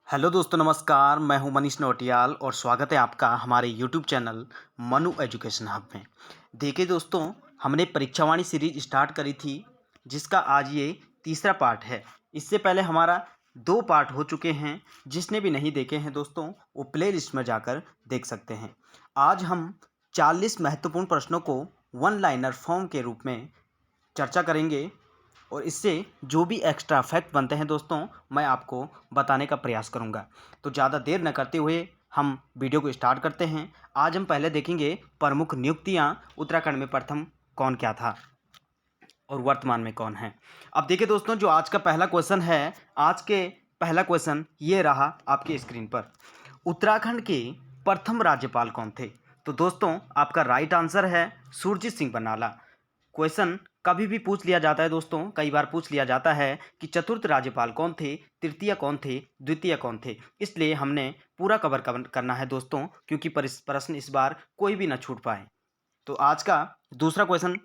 Hello दोस्तों, नमस्कार। मैं हूं मनीष नौटियाल और स्वागत है आपका हमारे YouTube channel Manu education hub में। देखिए दोस्तों, हमने परीक्षावाणी सीरीज स्टार्ट करी थी, जिसका आज ये तीसरा पार्ट है। इससे पहले हमारा 2 पार्ट हो चुके हैं। जिसने भी नहीं देखे हैं दोस्तों, वो प्ले लिस्ट में जाकर देख सकते हैं। आज हम 40 महत्वपूर्ण प्रश्नों को वन लाइनर फॉर्म के रूप में चर्चा करेंगे और इससे जो भी एक्स्ट्रा फैक्ट बनते हैं दोस्तों, मैं आपको बताने का प्रयास करूंगा। तो ज़्यादा देर न करते हुए हम वीडियो को स्टार्ट करते हैं। आज हम पहले देखेंगे प्रमुख नियुक्तियां उत्तराखंड में प्रथम कौन क्या था और वर्तमान में कौन है। अब देखिए दोस्तों, जो आज का पहला क्वेश्चन है, आज के पहला क्वेश्चन ये रहा आपकी स्क्रीन पर। उत्तराखंड के प्रथम राज्यपाल कौन थे? तो दोस्तों, आपका राइट आंसर है सुरजीत सिंह बरनाला। क्वेश्चन कभी भी पूछ लिया जाता है दोस्तों, कई बार पूछ लिया जाता है कि चतुर्थ राज्यपाल कौन थे, तृतीय कौन थे, द्वितीय कौन थे। इसलिए हमने पूरा कवर करना है दोस्तों, क्योंकि प्रश्न इस बार कोई भी ना छूट पाए। तो आज का दूसरा क्वेश्चन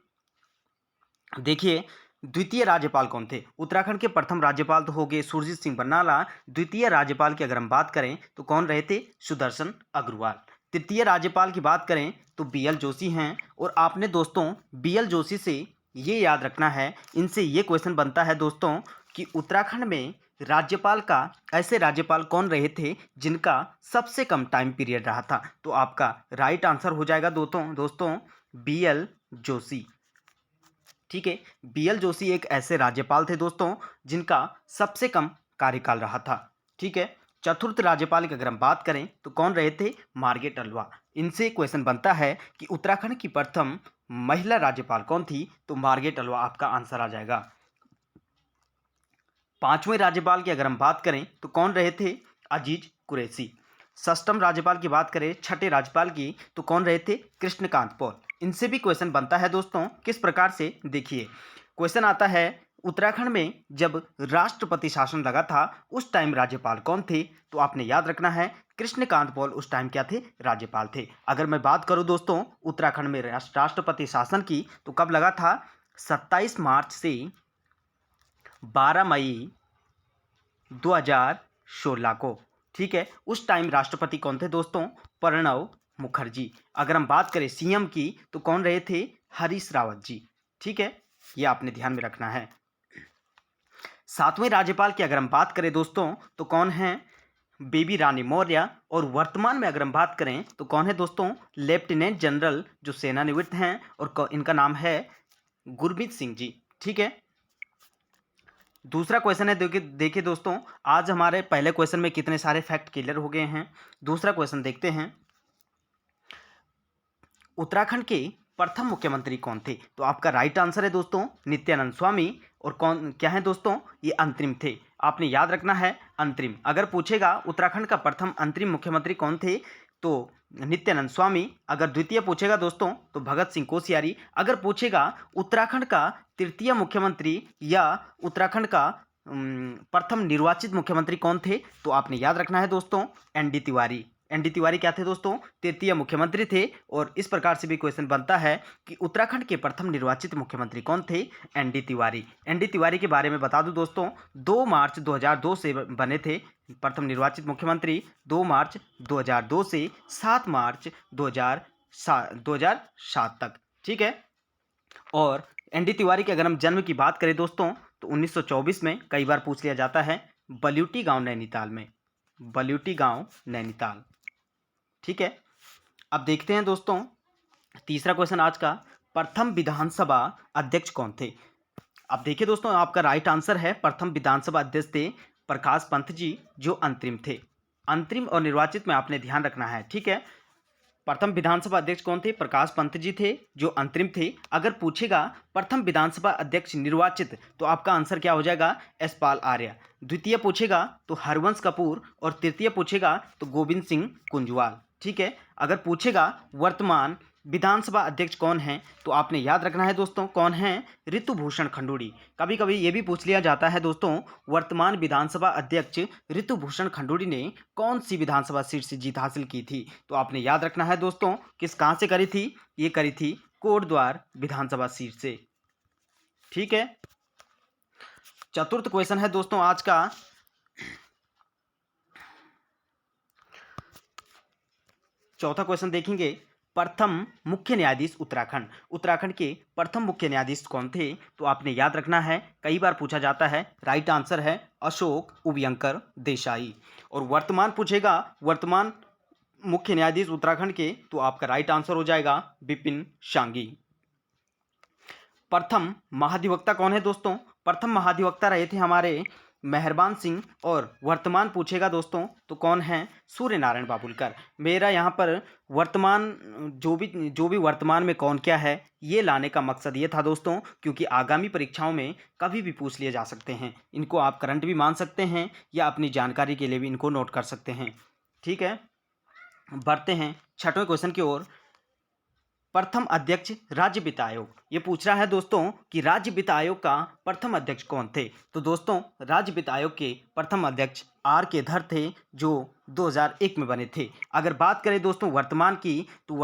देखिए, द्वितीय राज्यपाल कौन थे? उत्तराखंड के प्रथम राज्यपाल तो हो गए सुरजीत सिंह बरनाला। द्वितीय राज्यपाल की अगर हम बात करें तो कौन रहे थे? सुदर्शन अग्रवाल। तृतीय राज्यपाल की बात करें तो बीएल जोशी हैं। और आपने दोस्तों बीएल जोशी से ये याद रखना है, इनसे ये क्वेश्चन बनता है दोस्तों कि उत्तराखंड में राज्यपाल का ऐसे राज्यपाल कौन रहे थे जिनका सबसे कम टाइम पीरियड रहा था? तो आपका राइट आंसर हो जाएगा दोस्तों बीएल जोशी। ठीक है, बीएल जोशी एक ऐसे राज्यपाल थे दोस्तों जिनका सबसे कम कार्यकाल रहा था। ठीक है, चतुर्थ राज्यपाल की अगर हम बात करें तो कौन रहे थे? Margaret Alva. इनसे क्वेश्चन बनता है कि उत्तराखंड की प्रथम महिला राज्यपाल कौन थी? तो मार्गरेट अल्वा आपका आंसर आ जाएगा। पांचवें राज्यपाल की अगर हम बात करें तो कौन रहे थे? अजीज कुरैशी। षष्ठम राज्यपाल की बात करें, छठे राज्यपाल की, तो कौन रहे थे? कृष्णकांत पॉल। इनसे भी क्वेश्चन बनता है दोस्तों, किस प्रकार से? देखिए, क्वेश्चन आता है उत्तराखंड में जब राष्ट्रपति शासन लगा था उस टाइम राज्यपाल कौन थे? तो आपने याद रखना है कृष्णकांत पॉल उस टाइम क्या थे? राज्यपाल थे। अगर मैं बात करूं दोस्तों उत्तराखंड में राष्ट्रपति शासन की, तो कब लगा था? 27 मार्च से 12 मई 2016 को। ठीक है, उस टाइम राष्ट्रपति कौन थे दोस्तों? प्रणब मुखर्जी। अगर हम बात करें सीएम की तो कौन रहे थे? हरीश रावत जी। ठीक है, ये आपने ध्यान में रखना है। सातवें राज्यपाल की अगर हम बात करें दोस्तों तो कौन है? बेबी रानी मौर्य। और वर्तमान में अगर हम बात करें तो कौन है दोस्तों? लेफ्टिनेंट जनरल जो सेनानिवृत्त हैं, और इनका नाम है गुरमीत सिंह जी। ठीक है, दूसरा क्वेश्चन है, देखिए दोस्तों, आज हमारे पहले क्वेश्चन में कितने सारे फैक्ट क्लियर हो गए हैं। दूसरा क्वेश्चन देखते हैं, उत्तराखंड के प्रथम मुख्यमंत्री कौन थे? तो आपका राइट आंसर है दोस्तों नित्यानंद स्वामी। और कौन क्या है दोस्तों? ये अंतरिम थे। आपने याद रखना है अंतरिम। अगर पूछेगा उत्तराखंड का प्रथम अंतरिम मुख्यमंत्री कौन थे, तो नित्यानंद स्वामी। अगर द्वितीय पूछेगा दोस्तों तो भगत सिंह कोश्यारी। अगर पूछेगा उत्तराखंड का तृतीय मुख्यमंत्री या उत्तराखंड का प्रथम निर्वाचित मुख्यमंत्री कौन थे, तो आपने याद रखना है दोस्तों एनडी तिवारी। एनडी तिवारी क्या थे दोस्तों? तृतीय मुख्यमंत्री थे। और इस प्रकार से भी क्वेश्चन बनता है कि उत्तराखंड के प्रथम निर्वाचित मुख्यमंत्री कौन थे? एनडी तिवारी। एनडी तिवारी के बारे में बता दूं दोस्तों, 2 मार्च 2002 से बने थे प्रथम निर्वाचित मुख्यमंत्री। 2 मार्च 2002 से 7 मार्च 2007 तक। ठीक है, और एनडी तिवारी के अगर हम जन्म की बात करें दोस्तों तो 1924 में, कई बार पूछ लिया जाता है, बल्यूटी गांव नैनीताल में। बल्यूटी गांव नैनीताल। ठीक है, अब देखते हैं दोस्तों तीसरा क्वेश्चन आज का, प्रथम विधानसभा अध्यक्ष कौन थे? अब देखिए दोस्तों, आपका राइट आंसर है प्रथम विधानसभा अध्यक्ष थे प्रकाश पंत जी, जो अंतरिम थे। अंतरिम और निर्वाचित में आपने ध्यान रखना है। ठीक है, प्रथम विधानसभा अध्यक्ष कौन थे? प्रकाश पंत जी थे, जो अंतरिम थे। अगर पूछेगा प्रथम विधानसभा अध्यक्ष निर्वाचित, तो आपका आंसर क्या हो जाएगा? यशपाल आर्य। द्वितीय पूछेगा तो हरवंश कपूर। और तृतीय पूछेगा तो गोविंद सिंह कुंजवाल। ठीक है, अगर पूछेगा वर्तमान विधानसभा अध्यक्ष कौन है, तो आपने याद रखना है दोस्तों कौन है? ऋतुभूषण खंडूड़ी। कभी कभी ये भी पूछ लिया जाता है दोस्तों, वर्तमान विधानसभा अध्यक्ष ऋतुभूषण खंडूड़ी ने कौन सी विधानसभा सीट से जीत हासिल की थी? तो आपने याद रखना है दोस्तों कहाँ से करी थी? ये करी थी कोटद्वार विधानसभा सीट से। ठीक है, चतुर्थ क्वेश्चन है दोस्तों आज का, चौथा क्वेश्चन देखेंगे, प्रथम मुख्य न्यायाधीश उत्तराखंड, उत्तराखंड के प्रथम मुख्य न्यायाधीश कौन थे? तो आपने याद रखना है, कई बार पूछा जाता है। राइट आंसर है अशोक उभयंकर देसाई। और वर्तमान पूछेगा, वर्तमान मुख्य न्यायाधीश उत्तराखंड के, तो आपका राइट आंसर हो जाएगा बिपिन सांघी। प्रथम महाधिवक्ता कौन है दोस्तों? प्रथम महाधिवक्ता रहे थे हमारे मेहरबान सिंह। और वर्तमान पूछेगा दोस्तों तो कौन है? सूर्य नारायण बाबुलकर। मेरा यहाँ पर वर्तमान जो भी वर्तमान में कौन क्या है ये लाने का मकसद ये था दोस्तों, क्योंकि आगामी परीक्षाओं में कभी भी पूछ लिए जा सकते हैं। इनको आप करंट भी मान सकते हैं या अपनी जानकारी के लिए भी इनको नोट कर सकते हैं। ठीक है, बढ़ते हैं छठवें क्वेश्चन की ओर। प्रथम अध्यक्ष राज्य वित्त आयोग, ये पूछ रहा है दोस्तों कि राज्य वित्त आयोग का प्रथम अध्यक्ष कौन थे? तो दोस्तों राज्य वित्त आयोग के प्रथम अध्यक्ष आर के धर थे, जो 2001 में बने थे। अगर बात करें दोस्तों वर्तमान की, तो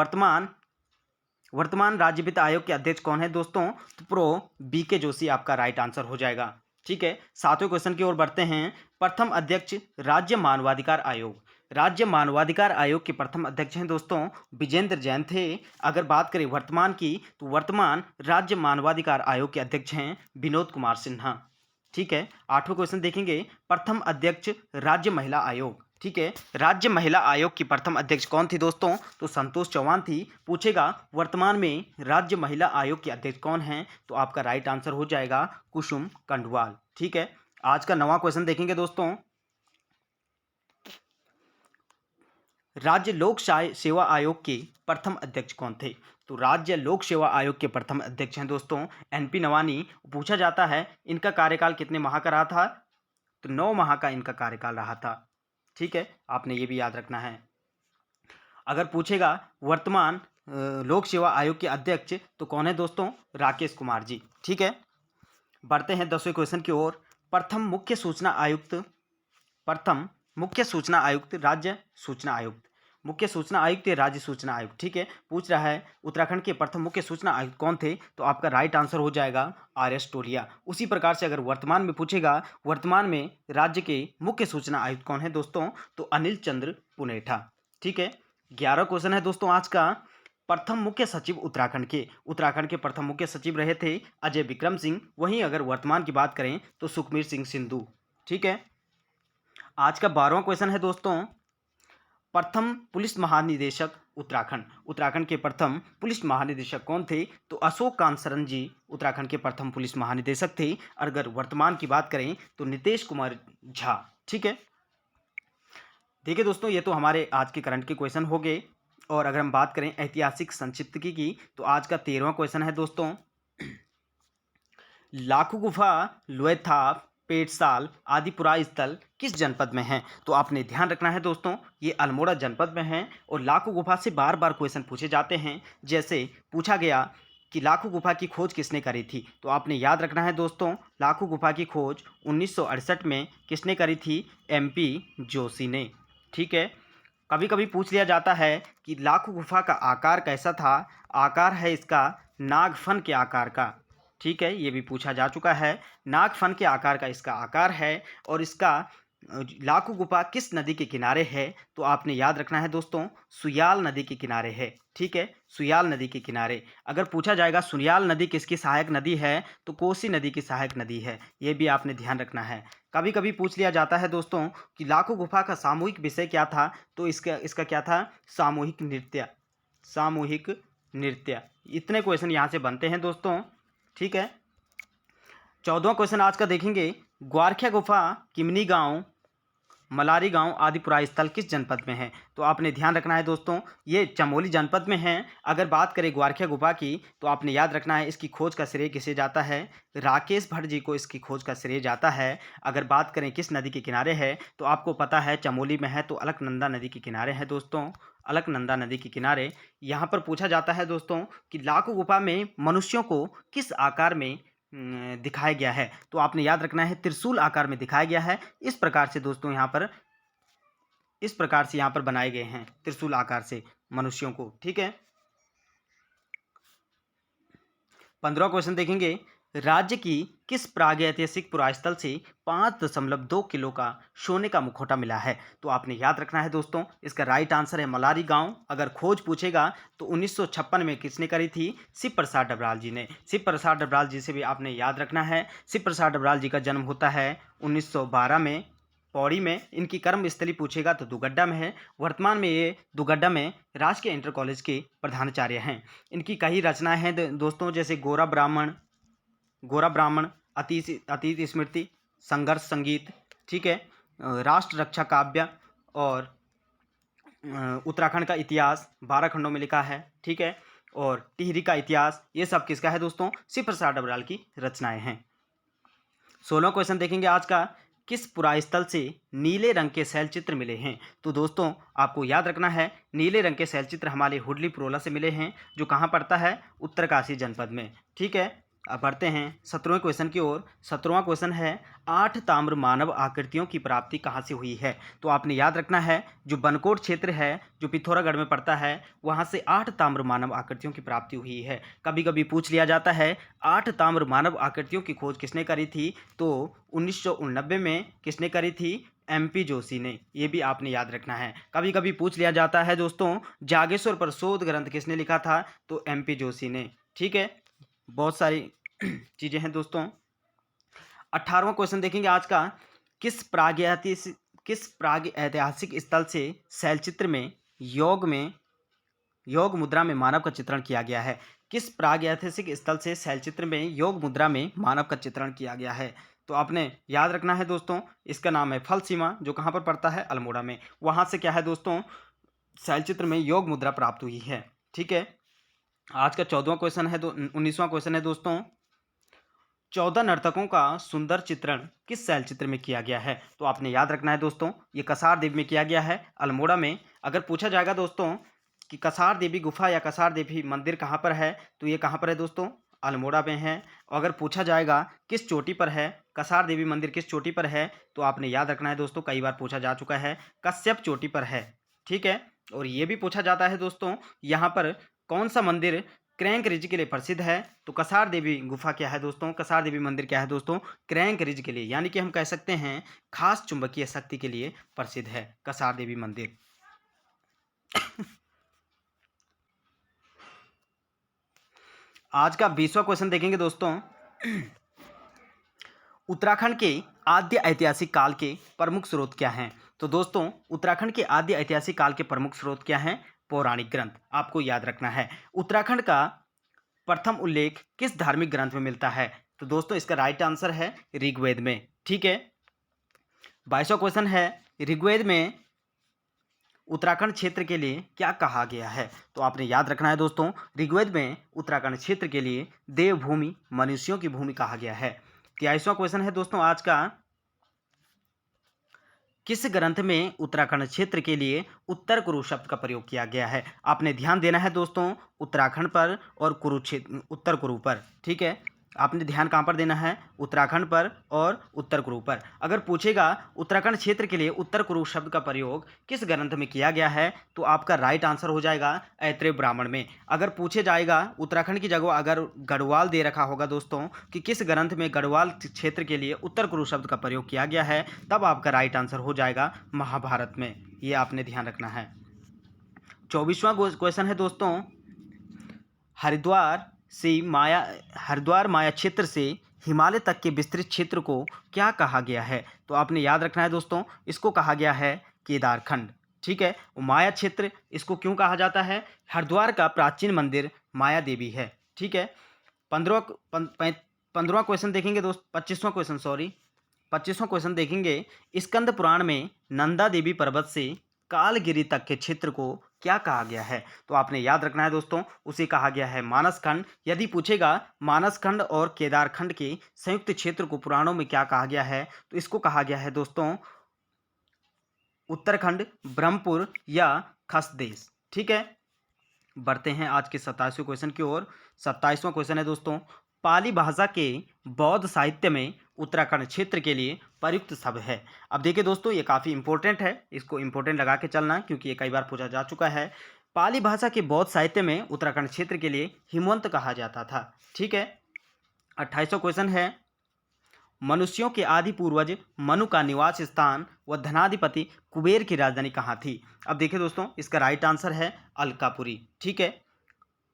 वर्तमान राज्य वित्त आयोग के अध्यक्ष कौन है दोस्तों? तो प्रो बी के जोशी आपका राइट आंसर हो जाएगा। ठीक है, सातवें क्वेश्चन की ओर बढ़ते हैं। प्रथम अध्यक्ष राज्य मानवाधिकार आयोग, राज्य मानवाधिकार आयोग के प्रथम अध्यक्ष हैं दोस्तों विजेंद्र जैन थे। अगर बात करें वर्तमान की, तो वर्तमान राज्य मानवाधिकार आयोग के अध्यक्ष हैं विनोद कुमार सिन्हा। ठीक है, आठवां क्वेश्चन देखेंगे, प्रथम अध्यक्ष राज्य महिला आयोग। ठीक है, राज्य महिला आयोग की प्रथम अध्यक्ष कौन थी दोस्तों? तो संतोष चौहान थी। पूछेगा वर्तमान में राज्य महिला आयोग के अध्यक्ष कौन हैं? तो आपका राइट आंसर हो जाएगा कुसुम कंडवाल। ठीक है, आज का 9वां क्वेश्चन देखेंगे दोस्तों, राज्य लोक सेवा आयोग के प्रथम अध्यक्ष कौन थे? तो राज्य लोक सेवा आयोग के प्रथम अध्यक्ष हैं दोस्तों एनपी नवानी। पूछा जाता है इनका कार्यकाल कितने माह का रहा था? तो 9 माह का इनका कार्यकाल रहा था। ठीक है, आपने ये भी याद रखना है। अगर पूछेगा वर्तमान लोक सेवा आयोग के अध्यक्ष तो कौन है दोस्तों? राकेश कुमार जी। ठीक है, बढ़ते हैं 10वें क्वेश्चन की ओर। प्रथम मुख्य सूचना आयुक्त, प्रथम मुख्य सूचना आयुक्त राज्य सूचना आयुक्त, मुख्य सूचना आयुक्त या राज्य सूचना आयुक्त। ठीक है, पूछ रहा है उत्तराखंड के प्रथम मुख्य सूचना आयुक्त कौन थे? तो आपका राइट आंसर हो जाएगा आर.एस. टोलिया। उसी प्रकार से अगर वर्तमान में पूछेगा वर्तमान में राज्य के मुख्य सूचना आयुक्त कौन है दोस्तों? तो अनिल चंद्र पुनेठा। ठीक है, 11 क्वेश्चन है दोस्तों आज का। प्रथम मुख्य सचिव उत्तराखंड के प्रथम मुख्य सचिव रहे थे अजय विक्रम सिंह। वहीं अगर वर्तमान की बात करें तो सुखबीर सिंह सिंधु। ठीक है, आज का 12वां क्वेश्चन है दोस्तों, प्रथम पुलिस महानिदेशक उत्तराखंड के प्रथम पुलिस महानिदेशक कौन थे? तो अशोक कांत सरन जी उत्तराखंड के प्रथम पुलिस महानिदेशक थे। अगर वर्तमान की बात करें तो नीतेश कुमार झा। ठीक है, देखिए दोस्तों ये तो हमारे आज के करंट के क्वेश्चन हो गए। और अगर हम बात करें ऐतिहासिक संक्षिप्तकी की, तो आज का 13वां क्वेश्चन है दोस्तों, लाखू गुफा, लोयथाप, पेटसाल आदि पुरा स्थल किस जनपद में है? तो आपने ध्यान रखना है दोस्तों ये अल्मोड़ा जनपद में है। और लाखू गुफा से बार बार क्वेश्चन पूछे जाते हैं। जैसे पूछा गया कि लाखू गुफा की खोज किसने करी थी? तो आपने याद रखना है दोस्तों लाखू गुफा की खोज 1968 में किसने करी थी? एमपी जोशी ने। ठीक है, कभी कभी पूछ लिया जाता है कि लाखू गुफा का आकार कैसा था? आकार है इसका नागफन के आकार का। ठीक है, ये भी पूछा जा चुका है, नागफन के आकार का इसका आकार है। और इसका लाखू गुफा किस नदी के किनारे है? तो आपने याद रखना है दोस्तों सुयाल नदी के किनारे है। ठीक है, सुयाल नदी के किनारे। अगर पूछा जाएगा सुयाल नदी किसकी सहायक नदी है? तो कोसी नदी की सहायक नदी है। ये भी आपने ध्यान रखना है। कभी कभी पूछ लिया जाता है दोस्तों कि लाखू गुफा का सामूहिक विषय क्या था? तो इसका क्या था? सामूहिक नृत्य, सामूहिक नृत्य। इतने क्वेश्चन यहाँ से बनते हैं दोस्तों। ठीक है, 14वां क्वेश्चन आज का देखेंगे, ग्वारखिया गुफा, किमनी गांव, मलारी गांव आदि पुरा स्थल किस जनपद में है? तो आपने ध्यान रखना है दोस्तों ये चमोली जनपद में है। अगर बात करें ग्वारखिया गुफा की, तो आपने याद रखना है इसकी खोज का श्रेय किसे जाता है? राकेश भट्ट जी को इसकी खोज का श्रेय जाता है। अगर बात करें किस नदी के किनारे है, तो आपको पता है चमोली में है, तो अलकनंदा नदी के किनारे है दोस्तों, अलकनंदा नदी के किनारे। यहाँ पर पूछा जाता है दोस्तों कि लाखू गुफा में मनुष्यों को किस आकार में दिखाया गया है? तो आपने याद रखना है त्रिशूल आकार में दिखाया गया है। इस प्रकार से दोस्तों यहाँ पर बनाए गए हैं त्रिशूल आकार से मनुष्यों को। ठीक है, 15वां क्वेश्चन देखेंगे, राज्य की किस प्रागैतिहासिक पुरास्थल से 5.2 किलो का सोने का मुखौटा मिला है? तो आपने याद रखना है दोस्तों, इसका राइट आंसर है मलारी गांव। अगर खोज पूछेगा तो 1956 में किसने करी थी? शिव प्रसाद डबराल जी ने। शिव प्रसाद डबराल जी से भी आपने याद रखना है। शिव प्रसाद डबराल जी का जन्म होता है 1912 में पौड़ी में। इनकी कर्मस्थली पूछेगा तो दुगड्डा में है। वर्तमान में ये दुगड्डा में राजकीय इंटर कॉलेज के प्रधानाचार्य हैं। इनकी कई रचनाएं हैं दोस्तों, जैसे गोरा ब्राह्मण, अतीत अतीत स्मृति, संघर्ष संगीत, ठीक है, राष्ट्र रक्षा काव्य, और उत्तराखंड का इतिहास 12 खंडों में लिखा है, ठीक है, और टिहरी का इतिहास। ये सब किसका है दोस्तों? शिव प्रसाद डबराल की रचनाएं हैं। 16वां क्वेश्चन देखेंगे आज का, किस पुरास्थल से नीले रंग के शैल चित्र मिले हैं? तो दोस्तों आपको याद रखना है, नीले रंग के शैल चित्र हमारे हुडली पुरोला से मिले हैं, जो कहाँ पड़ता है? उत्तरकाशी जनपद में, ठीक है। अब बढ़ते हैं 17वें क्वेश्चन की ओर। 17वां क्वेश्चन है, 8 ताम्र मानव आकृतियों की प्राप्ति कहाँ से हुई है? तो आपने याद रखना है, जो बनकोट क्षेत्र है जो पिथौरागढ़ में पड़ता है, वहाँ से 8 ताम्र मानव आकृतियों की प्राप्ति हुई है। कभी कभी पूछ लिया जाता है 8 ताम्र मानव आकृतियों की खोज किसने करी थी? तो 1989 में किसने करी थी? MP जोशी ने। ये भी आपने याद रखना है। कभी कभी पूछ लिया जाता है दोस्तों, जागेश्वर पर शोध ग्रंथ किसने लिखा था? तो MP जोशी ने, ठीक है। बहुत सारी चीज़ें हैं दोस्तों। 18वां क्वेश्चन देखेंगे आज का, किस प्राग ऐतिहासिक स्थल से शैलचित्र में योग मुद्रा में मानव का चित्रण किया गया है? किस प्रागैतिहासिक स्थल से शैलचित्र में योग मुद्रा में मानव का चित्रण किया गया है? तो आपने याद रखना है दोस्तों, इसका नाम है फल सीमा, जो कहाँ पर पड़ता है? अल्मोड़ा में। वहाँ से क्या है दोस्तों? शैलचित्र में योग मुद्रा प्राप्त हुई है, ठीक है। आज का 14वां क्वेश्चन है 19वां क्वेश्चन है दोस्तों, 14 नर्तकों का सुंदर चित्रण किस शैलचित्र में किया गया है? तो आपने याद रखना है दोस्तों, ये कसार देवी में किया गया है, अल्मोड़ा में। अगर पूछा जाएगा दोस्तों कि कसार देवी गुफा या कसार देवी मंदिर कहाँ पर है, तो ये कहाँ पर है दोस्तों? अल्मोड़ा में है। अगर पूछा जाएगा किस चोटी पर है, कसार देवी मंदिर किस चोटी पर है, तो आपने याद रखना है दोस्तों, कई बार पूछा जा चुका है, कश्यप चोटी पर है, ठीक है। और ये भी पूछा जाता है दोस्तों, यहाँ पर कौन सा मंदिर क्रैंक रिज के लिए प्रसिद्ध है? तो कसार देवी गुफा क्या है दोस्तों? कसार देवी मंदिर क्या है दोस्तों? क्रैंक रिज के लिए, यानी कि हम कह सकते हैं खास चुंबकीय शक्ति के लिए प्रसिद्ध है कसार देवी मंदिर। आज का 20वां क्वेश्चन देखेंगे दोस्तों, उत्तराखंड के आद्य ऐतिहासिक काल के प्रमुख स्रोत क्या हैं? तो दोस्तों उत्तराखंड के आद्य ऐतिहासिक काल के प्रमुख स्रोत क्या हैं? पौराणिक ग्रंथ, आपको याद रखना है। उत्तराखंड का प्रथम उल्लेख किस धार्मिक ग्रंथ में मिलता है? तो दोस्तों इसका राइट आंसर है ऋग्वेद में, ठीक है। 22वां क्वेश्चन है, ऋग्वेद में उत्तराखंड क्षेत्र के लिए क्या कहा गया है? तो आपने याद रखना है दोस्तों, ऋग्वेद में उत्तराखंड क्षेत्र के लिए देवभूमि, मनुष्यों की भूमि कहा गया है। 23वां क्वेश्चन है दोस्तों आज का, किस ग्रंथ में उत्तराखंड क्षेत्र के लिए उत्तर कुरु शब्द का प्रयोग किया गया है? आपने ध्यान देना है दोस्तों उत्तराखंड पर और कुरुक्षेत्र उत्तर कुरु पर, ठीक है। आपने ध्यान कहाँ पर देना है? उत्तराखंड पर और उत्तर कुरु पर। अगर पूछेगा उत्तराखंड क्षेत्र के लिए उत्तर कुरु शब्द का प्रयोग किस ग्रंथ में किया गया है, तो आपका राइट आंसर हो जाएगा ऐत्रेय ब्राह्मण में। अगर पूछे जाएगा उत्तराखंड की जगह अगर गढ़वाल दे रखा होगा दोस्तों कि किस ग्रंथ में गढ़वाल क्षेत्र के लिए उत्तर कुरु शब्द का प्रयोग किया गया है, तब आपका राइट आंसर हो जाएगा महाभारत में। ये आपने ध्यान रखना है। 24वां क्वेश्चन है दोस्तों, हरिद्वार माया क्षेत्र से हिमालय तक के विस्तृत क्षेत्र को क्या कहा गया है? तो आपने याद रखना है दोस्तों, इसको कहा गया है केदारखंड, ठीक है। माया क्षेत्र इसको क्यों कहा जाता है? हरिद्वार का प्राचीन मंदिर माया देवी है, ठीक है। 15वां क्वेश्चन देखेंगे दोस्त, 25वां क्वेश्चन देखेंगे, स्कंद पुराण में नंदा देवी पर्वत से कालगिरी तक के क्षेत्र को क्या कहा गया है? तो आपने याद रखना है दोस्तों, उसे कहा गया है मानसखंड। यदि पूछेगा मानसखंड और केदारखंड के संयुक्त क्षेत्र को पुराणों में क्या कहा गया है, तो इसको कहा गया है दोस्तों उत्तरखंड, ब्रह्मपुर या खसदेश, ठीक है। बढ़ते हैं आज के 27वें क्वेश्चन की ओर। 27वां क्वेश्चन है दोस्तों, पाली भाषा के बौद्ध साहित्य में उत्तराखंड क्षेत्र के लिए प्रयुक्त शब्द है। अब देखिए दोस्तों, ये काफ़ी इंपॉर्टेंट है, इसको इंपॉर्टेंट लगा के चलना क्योंकि ये कई बार पूछा जा चुका है। पाली भाषा के बौद्ध साहित्य में उत्तराखंड क्षेत्र के लिए हिमवंत कहा जाता था, ठीक है। 28वां क्वेश्चन है, मनुष्यों के आदि पूर्वज मनु का निवास स्थान व धनाधिपति कुबेर की राजधानी कहाँ थी? अब देखिए दोस्तों, इसका राइट आंसर है अलकापुरी। ठीक है।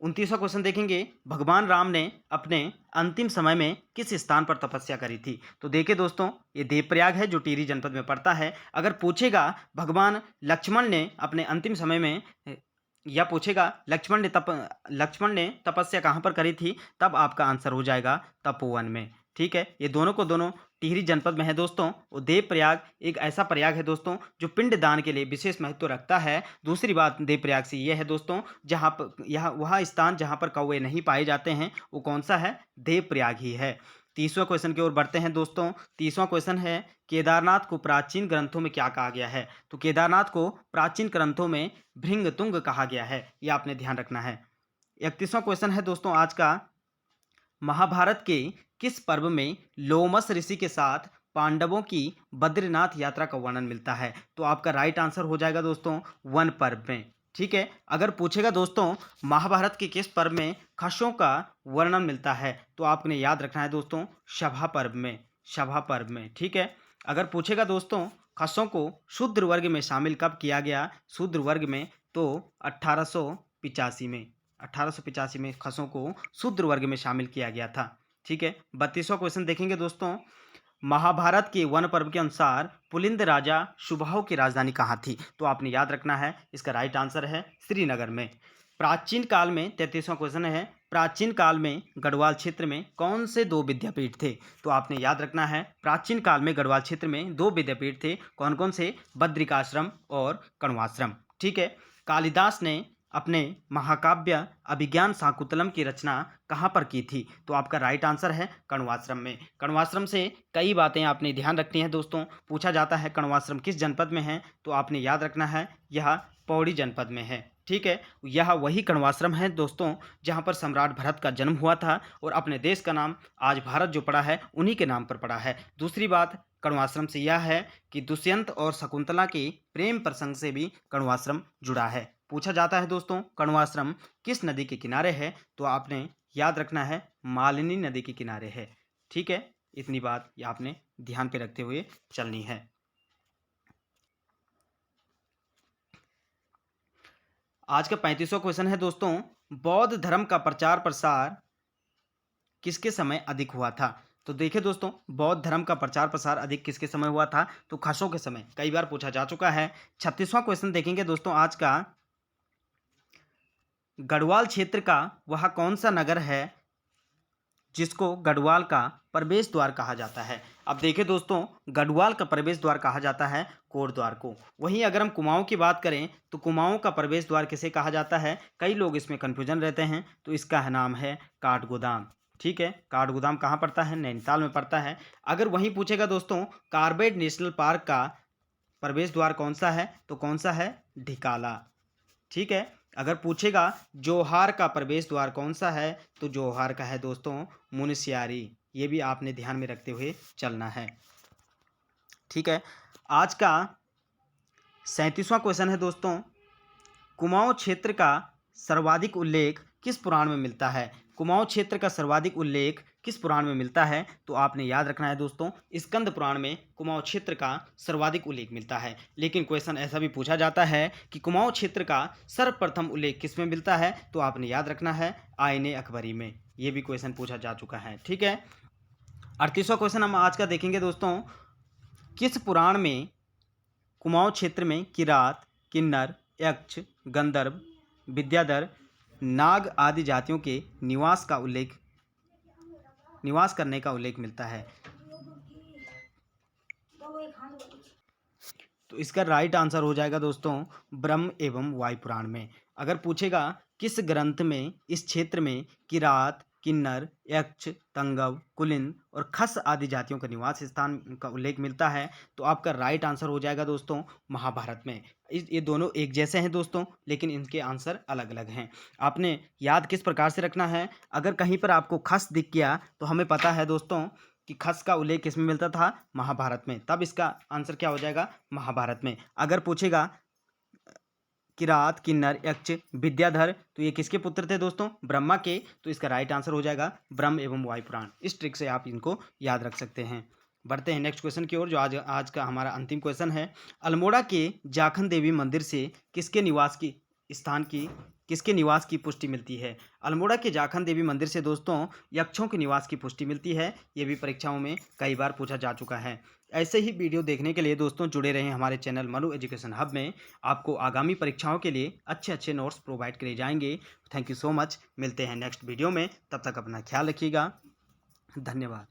29वां क्वेश्चन देखेंगे, भगवान राम ने अपने अंतिम समय में किस स्थान पर तपस्या करी थी? तो देखिए दोस्तों, ये देवप्रयाग है जो टिहरी जनपद में पड़ता है। अगर पूछेगा भगवान लक्ष्मण ने अपने अंतिम समय में या पूछेगा लक्ष्मण ने तपस्या कहाँ पर करी थी, तब आपका आंसर हो जाएगा तपोवन में। ठीक है। ये दोनों को दोनों टिहरी जनपद में है दोस्तों। और देवप्रयाग एक ऐसा प्रयाग है दोस्तों जो पिंड दान के लिए विशेष महत्व रखता है। दूसरी बात देवप्रयाग से ये है दोस्तों, जहाँ पर वह स्थान जहाँ पर कौवे नहीं पाए जाते हैं, वो कौन सा है? देवप्रयाग ही है। 30वां क्वेश्चन की ओर बढ़ते हैं दोस्तों। 30वां क्वेश्चन है, केदारनाथ को प्राचीन ग्रंथों में क्या कहा गया है? तो केदारनाथ को प्राचीन ग्रंथों में भृंगतुंग कहा गया है, यह आपने ध्यान रखना है। 31वां क्वेश्चन है दोस्तों आज का, महाभारत के किस पर्व में लोमस ऋषि के साथ पांडवों की बद्रीनाथ यात्रा का वर्णन मिलता है? तो आपका राइट आंसर हो जाएगा दोस्तों वन पर्व में। ठीक है। अगर पूछेगा दोस्तों महाभारत के किस पर्व में खसों का वर्णन मिलता है, तो आपने याद रखना है दोस्तों सभा पर्व में। सभा पर्व में। ठीक है। अगर पूछेगा दोस्तों खसों को शूद्र वर्ग में शामिल कब किया गया शूद्र वर्ग में, तो 1885 में। 1885 में खसों को शूद्र वर्ग में शामिल किया गया था। ठीक है। 32वां क्वेश्चन देखेंगे दोस्तों, महाभारत के वन पर्व के अनुसार पुलिंद राजा सुबाहु की राजधानी कहाँ थी? तो आपने याद रखना है, इसका राइट आंसर है श्रीनगर में। प्राचीन काल में 33वां क्वेश्चन है, प्राचीन काल में गढ़वाल क्षेत्र में कौन से दो विद्यापीठ थे? तो आपने याद रखना है, प्राचीन काल में गढ़वाल क्षेत्र में दो विद्यापीठ थे। कौन कौन से? बद्रिकाश्रम और कण्वाश्रम। ठीक है। कालिदास ने अपने महाकाव्य अभिज्ञान शाकुंतलम की रचना कहाँ पर की थी? तो आपका राइट आंसर है कण्वाश्रम में। कण्वाश्रम से कई बातें आपने ध्यान रखनी है दोस्तों। पूछा जाता है कण्वाश्रम किस जनपद में है, तो आपने याद रखना है यह पौड़ी जनपद में है। ठीक है। यह वही कण्वाश्रम है दोस्तों जहाँ पर सम्राट भरत का जन्म हुआ था, और अपने देश का नाम आज भारत जो पड़ा है उन्हीं के नाम पर पड़ा है। दूसरी बात कण्वाश्रम से यह है कि दुष्यंत और शकुंतला के प्रेम प्रसंग से भी कण्वाश्रम जुड़ा है। पूछा जाता है दोस्तों कण्वाश्रम किस नदी के किनारे है, तो आपने याद रखना है मालिनी नदी के किनारे है। ठीक है। इतनी बात ये आपने ध्यान पे रखते हुए चलनी है। आज का 35वां क्वेश्चन है दोस्तों, बौद्ध धर्म का प्रचार प्रसार किसके समय अधिक हुआ था? तो देखिए दोस्तों, बौद्ध धर्म का प्रचार प्रसार अधिक किसके समय हुआ था? तो खसों के समय। कई बार पूछा जा चुका है। 36वां क्वेश्चन देखेंगे दोस्तों आज का, गढ़वाल क्षेत्र का वह कौन सा नगर है जिसको गढ़वाल का प्रवेश द्वार कहा जाता है? अब देखिए दोस्तों, गढ़वाल का प्रवेश द्वार कहा जाता है कोटद्वार को। वहीं अगर हम कुमाऊं की बात करें तो कुमाऊं का प्रवेश द्वार किसे कहा जाता है? कई लोग इसमें कन्फ्यूजन रहते हैं, तो इसका नाम है काठगोदाम। ठीक है। काठगोदाम कहाँ पड़ता है? नैनीताल में पड़ता है। अगर वहीं पूछेगा दोस्तों कार्बेट नेशनल पार्क का प्रवेश द्वार कौन सा है, तो कौन सा है? ढिकाला। ठीक है। अगर पूछेगा जोहार का प्रवेश द्वार कौन सा है, तो जोहार का है दोस्तों मुनस्यारी। ये भी आपने ध्यान में रखते हुए चलना है। ठीक है। आज का 37वां क्वेश्चन है दोस्तों, कुमाऊं क्षेत्र का सर्वाधिक उल्लेख किस पुराण में मिलता है? कुमाऊं क्षेत्र का सर्वाधिक उल्लेख किस पुराण में मिलता है? तो आपने याद रखना है दोस्तों स्कंद पुराण में कुमाऊं क्षेत्र का सर्वाधिक उल्लेख मिलता है। लेकिन क्वेश्चन ऐसा भी पूछा जाता है कि कुमाऊं क्षेत्र का सर्वप्रथम उल्लेख किस में मिलता है? तो आपने याद रखना है आईने अकबरी में। ये भी क्वेश्चन पूछा जा चुका है। ठीक है। 38वां क्वेश्चन हम आज का देखेंगे दोस्तों, किस पुराण में कुमाऊं क्षेत्र में किरात, किन्नर, यक्ष, गंधर्व, विद्याधर, नाग आदि जातियों के निवास करने का उल्लेख मिलता है? तो इसका राइट आंसर हो जाएगा दोस्तों ब्रह्म एवं वायु पुराण में। अगर पूछेगा किस ग्रंथ में इस क्षेत्र में किरात, किन्नर, यक्ष, तंगव, कुलिन और खस आदि जातियों का निवास स्थान का उल्लेख मिलता है, तो आपका राइट आंसर हो जाएगा दोस्तों महाभारत में। ये दोनों एक जैसे हैं दोस्तों, लेकिन इनके आंसर अलग अलग हैं। आपने याद किस प्रकार से रखना है, अगर कहीं पर आपको खस दिख गया तो हमें पता है दोस्तों कि खस का उल्लेख किसमें मिलता था? महाभारत में। तब इसका आंसर क्या हो जाएगा? महाभारत में। अगर पूछेगा किरात, किन्नर, यक्ष, विद्याधर। तो ये किसके पुत्र थे दोस्तों? ब्रह्मा के। तो इसका राइट आंसर हो जाएगा ब्रह्म एवं वायु पुराण। इस ट्रिक से आप इनको याद रख सकते हैं। बढ़ते हैं नेक्स्ट क्वेश्चन की ओर, जो आज का हमारा अंतिम क्वेश्चन है। अल्मोड़ा के जाखन देवी मंदिर से किसके निवास की पुष्टि मिलती है? अल्मोड़ा के जाखन देवी मंदिर से दोस्तों यक्षों के निवास की पुष्टि मिलती है। ये भी परीक्षाओं में कई बार पूछा जा चुका है। ऐसे ही वीडियो देखने के लिए दोस्तों जुड़े रहें हमारे चैनल मनु एजुकेशन हब में। आपको आगामी परीक्षाओं के लिए अच्छे अच्छे नोट्स प्रोवाइड किए जाएंगे। Thank you so much. मिलते हैं नेक्स्ट वीडियो में, तब तक अपना ख्याल रखिएगा। धन्यवाद।